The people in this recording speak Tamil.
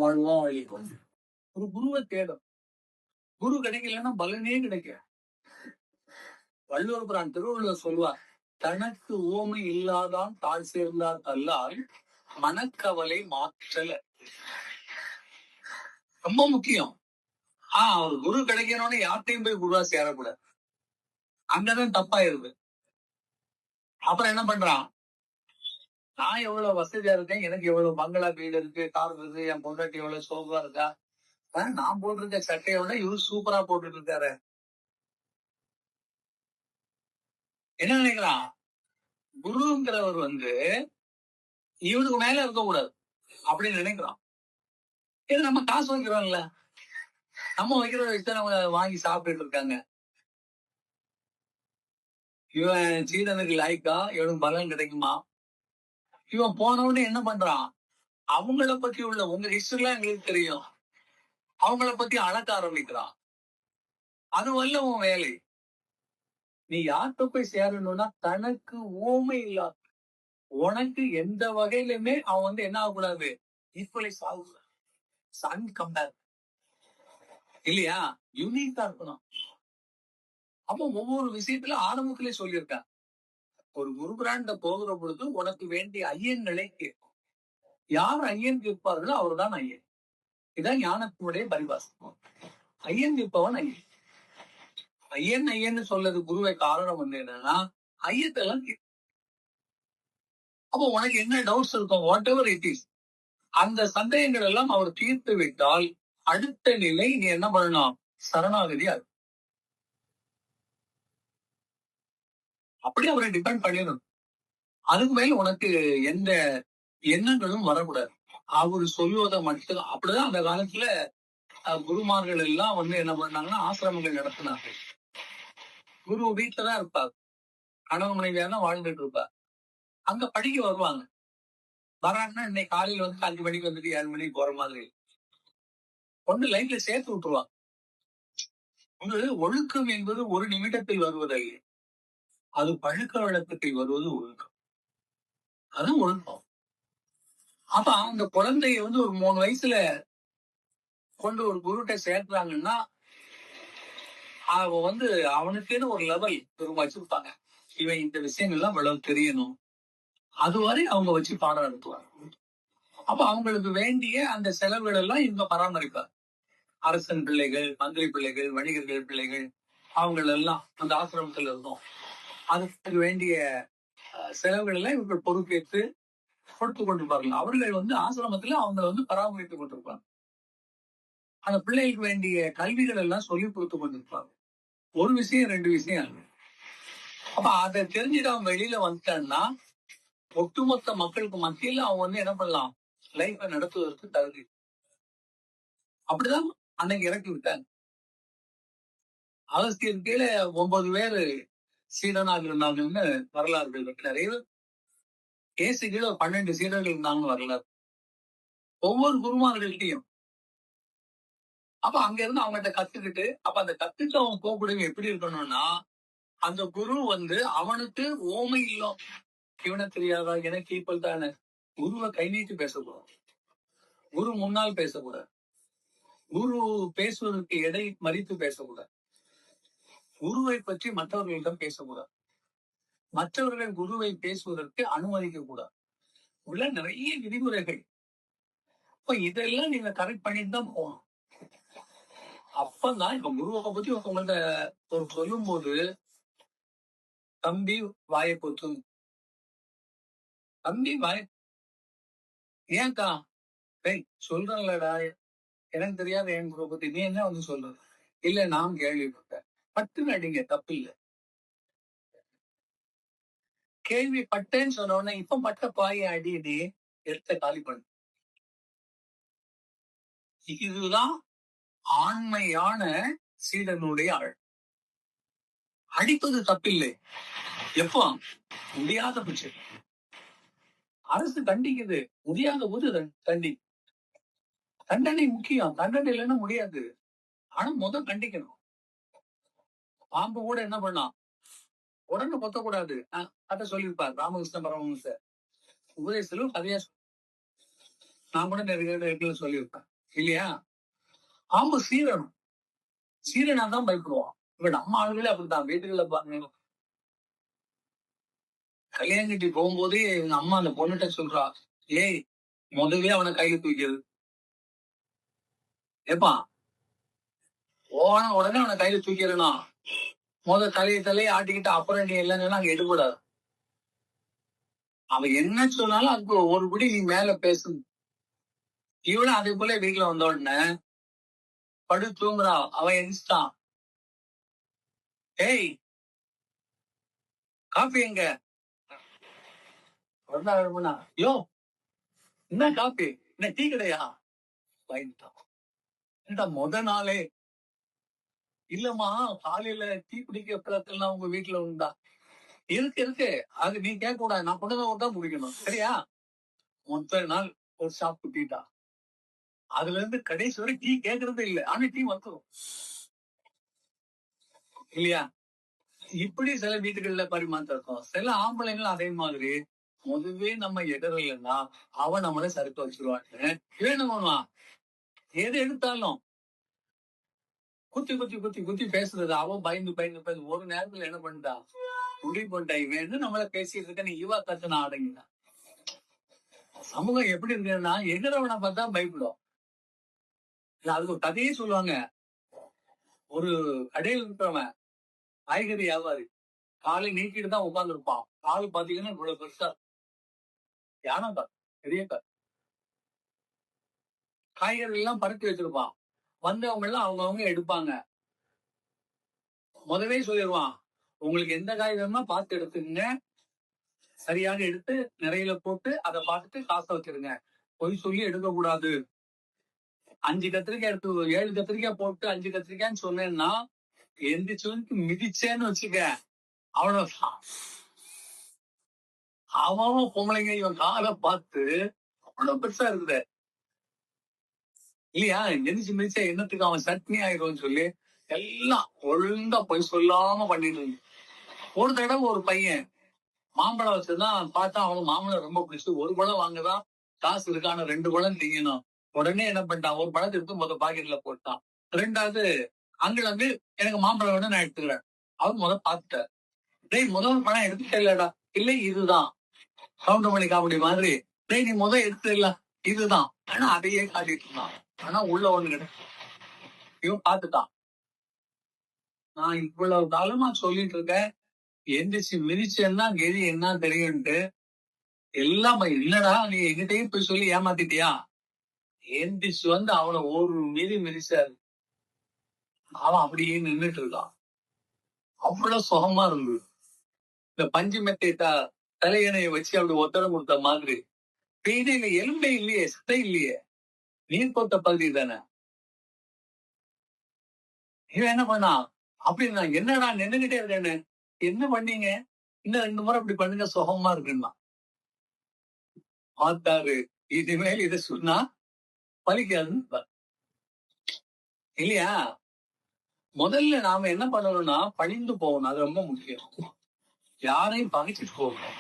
வாழ்வா அழிக்கும். ஒரு குருவை தேடும். குரு கிடைக்கலன்னா பலனே கிடைக்காது. வள்ளுவர் பிரான் திருவள்ளுவர் சொல்வார், தனக்கு உவமை இல்லாதான் தாழ் சேர்ந்தார் அல்லால் மனக்கவலை மாற்றல. ரொம்ப முக்கியம். ஒரு குரு கிடைக்கணும்னு யார்ட்டையும் போய் குருவா சேரக்கூடாது. அங்கதான் தப்பாயிருது. அப்புறம் என்ன பண்றான்? நான் எவ்வளவு வசதியா இருக்கேன், எனக்கு எவ்வளவு பங்களா வீடு இருக்கு, கார் இருக்கு, என் பொண்டாட்டி எவ்வளவு சோகா இருக்கா, நான் போட்டிருக்க சட்டையை விட இவரு சூப்பரா போட்டுட்டு இருக்காரு. என்ன நினைக்கிறான்? குருங்கிறவர் இவனுக்கு மேல இருக்கக்கூடாது அப்படின்னு நினைக்கிறான். இது நம்ம காசு வைக்கிறோம்ல, நம்ம வைக்கிற வச்சு நம்ம வாங்கி சாப்பிட்டு இருக்காங்க. இவன் சீடனுக்கு லாய்க்கா, இவனுக்கு பலன் கிடைக்குமா? இவன் போனவனே என்ன பண்றான்? அவங்கள பத்தி உள்ள உங்க ஹிஸ்டரிலாம் எங்களுக்கு தெரியும், அவங்கள பத்தி அளக்க ஆரம்பிக்கிறான். அது வல்ல உன் வேலை. நீ யார்கிட்ட போய் சேரணும்னா தனக்கு ஊமை இல்லாத, உனக்கு எந்த வகையிலுமே அவன் என்ன ஆகக்கூடாது, ஈக்குவலைஸ் ஆகக்கூடாது, சன் கம்பேர் இல்லையா, யூனிக்கா இருக்கணும். அப்போ ஒவ்வொரு விஷயத்துல ஆரம்பத்திலே சொல்லியிருக்கான், ஒரு குரு பிராண்ட போகிற பொழுது உனக்கு வேண்டிய ஐயன்களை கேட்கும். யார் ஐயன் கேட்பார்களோ அவர்தான் ஐயன். இதான் ஞானத்தினுடைய பரிபாசம். ஐயன் கேட்பவன் ஐயன். ஐயன் ஐயன்னு சொல்லது குருவை காரணம் என்னன்னா ஐயத்தெல்லாம். அப்போ உனக்கு என்ன டவுட்ஸ் இருக்கும், வாட் எவர் இட் இஸ், அந்த சந்தேகங்கள் எல்லாம் அவர் தீர்த்து விட்டால் அடுத்த நிலை நீ என்ன பண்ணணும், சரணாகதியா அப்படி அவரை டிபெண்ட் பண்ணிடணும். அதுக்கு மேல உனக்கு எந்த எண்ணங்களும் வரக்கூடாது. அவரு சொல்லுவதை மட்டும். அப்படிதான் அந்த காலத்துல குருமார்கள் எல்லாம் என்ன பண்ணாங்கன்னா ஆசிரமங்கள் நடத்தினாங்க. குரு வீட்டுலதான் இருப்பார், கணவன் மனைவியா தான் வாழ்ந்துட்டு இருப்பார். அங்க படிக்க வருவாங்க. வராங்கன்னா இன்னைக்கு காலையில 5 மணிக்கு வந்துட்டு 7 மணிக்கு போற மாதிரி ஒண்ணு லைன்ல சேர்த்து விட்டுருவாங்க. ஒழுக்கம் என்பது ஒரு நிமிடத்தில் வருவதில்லை, அது பழக்க வழக்கத்தில் வருவது ஒழுக்கம். அதுவும் ஒழுக்கம். அப்ப அந்த குழந்தைய ஒரு 3 வயசுல கொண்டு ஒரு குருட்ட சேர்க்கிறாங்கன்னா அவன் அவனுக்குன்னு ஒரு லெவல் வச்சிருப்பாங்க. இவன் இந்த விஷயங்கள்லாம் இவ்வளவு தெரியணும், அதுவரை அவங்க வச்சு பாடம் நடத்துவாங்க. அப்ப அவங்களுக்கு வேண்டிய அந்த செலவுகள் எல்லாம் இவங்க பராமரிப்பார். அரசன் பிள்ளைகள், மந்திரி பிள்ளைகள், வணிகர்கள் பிள்ளைகள், அவங்க எல்லாம் அந்த ஆசிரமத்தில் இருந்தோம். அதுக்கு வேண்டிய செலவுகள் எல்லாம் இவர்கள் பொறுப்பேற்று கொடுத்து கொண்டிருப்பார்கள். அவர்கள் ஆசிரமத்துல அவங்க பராமரித்துக் கொண்டிருப்பாங்க. அந்த பிள்ளைகளுக்கு வேண்டிய கல்விகள் எல்லாம் சொல்லி கொடுத்து கொண்டிருப்பாங்க. ஒரு விஷயம் 2 விஷயம். அப்ப அதை தெரிஞ்சுட்டு அவன் வெளியில வந்துட்டான்னா ஒட்டுமொத்த மக்களுக்கு மத்தியில் அவன் என்ன பண்ணலாம், லைஃபை நடத்துவதற்கு தகுதி. அப்படிதான் அன்னைக்கு இறக்கி விட்டாங்க. அகஸ்தியர் கீழே 9 பேரு சீடனாக இருந்தாங்கன்னு வரலாறுகள் நிறைய. ஏசு கீழே 12 சீடர்கள் இருந்தாங்கன்னு வரலாறு. ஒவ்வொரு குருமார்கள்ட்டையும். அப்ப அங்க இருந்து அவங்ககிட்ட கத்துக்கிட்டு, அப்ப அந்த கத்துட்டு அவன் போகக்கூடிய எப்படி இருக்கணும்னா, அந்த குரு அவனுக்கு ஓமை இல்லம். இவனை தெரியாதா, எனக்கு ஈக்குவல் தானே. குருவை கை நீட்டி பேசக்கூடாது, குரு முன்னால் பேசக்கூடாது, குரு பேசுவதற்கு எடை மறித்து பேசக்கூடாது, குருவை பற்றி மற்றவர்களிடம் பேசக்கூடாது, மற்றவர்கள் குருவை பேசுவதற்கு அனுமதிக்க கூடாது. உள்ள நிறைய விதிமுறைகள். இப்ப இதெல்லாம் நீங்க கரெக்ட் பண்ணிட்டு தான் போகணும். அப்பதான் இப்ப குருவை பத்தி உங்கள்ட்ட சொல்லும் போது, தம்பி வாயை பொத்தும், தம்பி வாய் ஏன்க்கா, சொல்றேன்லடா, எனக்கு தெரியாத என் குருவை பத்தி நீ என்ன சொல்றது, இல்ல நான் கேள்விப்பட்டேன், பட்டுன்னு அடிங்க, தப்பு இல்லை. கேள்விப்பட்டேன்னு சொன்ன உடனே இப்ப பட்ட பாயை அடி எடுத்த காலி பண்ணு. இதுதான் ஆண்மையான சீடனுடைய ஆள். அடிப்பது தப்பில்லை, எப்போ முடியாத பட்சம். அரசு தண்டிக்குது, முடியாத போது தண்டி. தண்டனை முக்கியம், தண்டனை இல்லைன்னா முடியாது. ஆனா கண்டிக்கணும். பாம்பு கூட என்ன பண்ணான், உடனே கொத்தக்கூடாது. அதை சொல்லியிருப்பார் ராமகிருஷ்ண பரமஹம்சர் உபதேசத்திலும் கதையா. நான் கூட நிறைய இடத்துல சொல்லியிருப்பேன். இல்லையா? பாம்பு சீரணும். சீரனா தான் பயப்படுவான். இப்ப நம்ம ஆளுகளே அப்படித்தான். வீட்டுகள்ல பாருங்க, கல்யாணம் கட்டி போகும்போதே எங்க அம்மா அந்த பொண்ணுட்ட சொல்றா, "ஏய், முதல்லயே அவன கையில தூக்கிரு." ஏப்பா, போன உடனே அவன கையில தூக்கிறணும். தலையை ஆட்டிக்கிட்டு அப்புறம் நீ இல்லைன்னு சொன்னா அங்க எடுபடாது. அவன் என்ன சொன்னாலும் அதுக்கு ஒரு படி நீ மேல பேசு. இவளும் அதே போல வீட்டுல வந்த உடனே படு தூங்குறா. அவன் எந்திரிச்சிட்டான். ஏய், காஃபி எங்க? வந்தா எழுப்புனா, யோ, என்ன காஃபி? என்ன டீ கடையா? வாங்கிட்டான். என்னடா நாளே? இல்லம்மா, காலையில டீ குடிக்க பழக்கம்லாம் உங்க வீட்டுல உண்டா? இருக்கு இருக்கு. அது நீ கேட்க கூடாது. நான் கொண்டு வந்து தான் குடிக்கணும். சரியா? நாள் ஒரு ஷாப் குட்டிட்டா. அதுல இருந்து கடைசி வரை டீ கேட்கறதே இல்லை. ஆனா டீ வந்துடும். இல்லையா? இப்படி சில வீட்டுகள்ல பரிமாற்றம் இருக்கும். சில ஆம்பளைங்களும் அதே மாதிரி முதவே நம்ம எதிரில்லைன்னா அவன் நம்மள சறுக்க வச்சிருவான்னு இவன் என்ன பண்ணுவான்? எது எடுத்தாலும் குத்தி குத்தி குத்தி குத்தி பேசுறது. அவன் பயந்து பயந்து பயந்து ஒரு நேரத்துல என்ன பண்ணிட்டான்? முடிவு பண்ணிட்டா, இவன் நம்மள பேசிட்டு இருக்க, நீ இவா கத்துனா அடங்கினா. சமூகம் எப்படி இருக்குன்னா எதிரவனை பார்த்தா பயப்படும். அதுக்கு ஒரு கதையே சொல்லுவாங்க. ஒரு கடையில் இருக்கிறவன் காய்கறி வியாபாரி காலை நீக்கிட்டு தான் உட்கார்ந்து இருப்பான். கால் பாத்தீங்கன்னா இவ்வளவு பெருசா, யானை கால், பெரிய கால். காய்கறி எல்லாம் பருத்தி வச்சிருப்பான். வந்தவங்க எல்லாம் அவங்கவுங்க எடுப்பாங்க. முதவே சொல்லிடுவான், உங்களுக்கு எந்த காய் வேணுமோ பார்த்து எடுத்துக்கங்க, சரியாக எடுத்து நிறையில போட்டு அதை பார்த்துட்டு காசை வச்சிருங்க, பொய் சொல்லி எடுக்க கூடாது. 5 கத்திரிக்காய் எடுத்து 7 கத்திரிக்காய் போட்டு 5 கத்திரிக்காய்ன்னு சொன்னேன்னா எந்திரிச்சு மிதிச்சேன்னு வச்சுக்க, அவன அவன் பொம்பளைங்க இவன் காலை பார்த்து அவ்வளவு பெருசா இருக்குது இல்லையா? எந்திரிச்சு மிதிச்சா என்னத்துக்கு அவன் சட்னி ஆயிடும்னு சொல்லி எல்லாம் ஒழுங்கா போய் சொல்லாம பண்ணிட்டு இருக்கு. ஒரு தடவை ஒரு பையன் மாம்பழம் வச்சுதான் பார்த்தா, அவனுக்கு மாம்பழம் ரொம்ப பிடிச்சு ஒரு பழம் வாங்கதான் காசு இருக்கான 2 பழம் திங்கணும். உடனே என்ன பண்ணிட்டான்? ஒரு பழத்தை எடுத்து பாக்கெட்ல போட்டான். 2வது அங்கிள் வந்து எனக்கு மாம்பழம் வேணும், நான் எடுத்துக்கிறேன். அவர் பார்த்துட்டார். டேய், முதல் பழம் எடுத்துட்டேலடா. இல்லை, இதுதான். கவுண்டமணி காமெடி மாதிரி. டேய், நீ எடுத்துடல, இதுதான். ஆனா அதையே காட்டிட்டு இருந்தான். ஆனா உள்ள ஒண்ணு கிடையாது. இவன் பார்த்துட்டான். நான் இவ்வளவு காலமா சொல்லிட்டு இருக்கேன், எந்திரிச்சு மிதிச்சேன்னா கெதி என்ன தெரியும்ட்டு. எல்லாம் இல்லடா, நீ எங்கிட்டயும் போய் சொல்லி ஏமாத்திட்டியா? எந்திரிச்சு வந்து அவனை ஒரு மிதிச்சாரு. அவன் அப்படியே நின்றுட்டு இருக்கான். அவ்வளவு சுகமா இருந்தது. இந்த பஞ்சு மெத்தை தலையணையை வச்சு அப்படி ஒத்தடம் கொடுத்த மாதிரி. பெயினில எலும்பே இல்லையே, சித்தை இல்லையே, நீர் கொத்த பகுதி தானே. இவன் என்ன பண்ணா? அப்படின்னா, என்னடா நின்னுகிட்டே இருக்கேன்னு. என்ன பண்ணீங்க? இன்னும் 2 முறை அப்படி பண்ணுங்க, சுகமா இருக்குன்னா. பார்த்தாரு, இனிமேல் இதை சொன்னா பலிக்காதுன்னு. இல்லையா? முதல்ல நாம என்ன பண்ணணும்னா பணிந்து போகணும். அது ரொம்ப முக்கியம். யாரையும் பகைச்சிட்டு போகணும்.